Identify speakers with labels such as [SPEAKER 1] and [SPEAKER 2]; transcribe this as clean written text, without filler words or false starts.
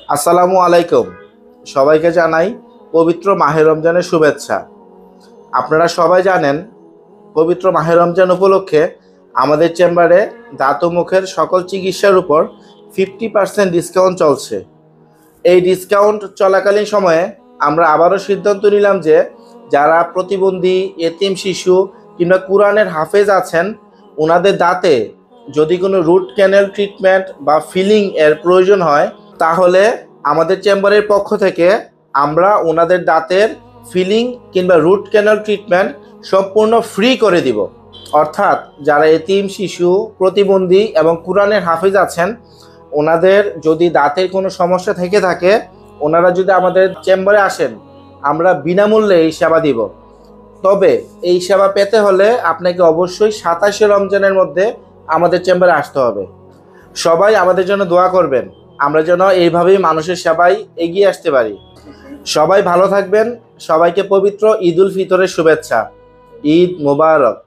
[SPEAKER 1] আসসালামু আলাইকুম। সবাইকে জানাই পবিত্র মাহে রমজানের শুভেচ্ছা। আপনারা সবাই জানেন পবিত্র মাহে রমজান উপলক্ষে আমাদের চেম্বারে দাঁত ও মুখের সকল চিকিৎসার উপর 50% ডিসকাউন্ট চলছে। এই ডিসকাউন্ট চলাকালীন সময়ে আমরা আবারও সিদ্ধান্ত নিলাম যে যারা প্রতিবন্ধী, এতিম শিশু কিংবা কোরআনের হাফেজ আছেন, ওনাদের দাঁতে যদি কোনো রুট ক্যানেল ট্রিটমেন্ট বা ফিলিং এর প্রয়োজন হয়, তাহলে আমাদের চেম্বারের পক্ষ থেকে আমরা ওনাদের দাঁতের ফিলিং কিংবা রুট ক্যানাল ট্রিটমেন্ট সম্পূর্ণ ফ্রি করে দিব। অর্থাৎ যারা এতিম শিশু, প্রতিবন্ধী এবং কোরআনের হাফেজ আছেন, ওনাদের যদি দাঁতের কোনো সমস্যা থেকে থাকে, ওনারা যদি আমাদের চেম্বারে আসেন, আমরা বিনামূল্যে এই সেবা দিব। তবে এই সেবা পেতে হলে আপনাকে অবশ্যই 27শে রমজানের মধ্যে আমাদের চেম্বারে আসতে হবে। সবাই আমাদের জন্য দোয়া করবেন, আমরা যেন এইভাবেই মানুষের সেবায় এগিয়ে আসতে পারি। সবাই ভালো থাকবেন। সবাইকে পবিত্র ঈদ উল ফিতরের শুভেচ্ছা। ঈদ মোবারক।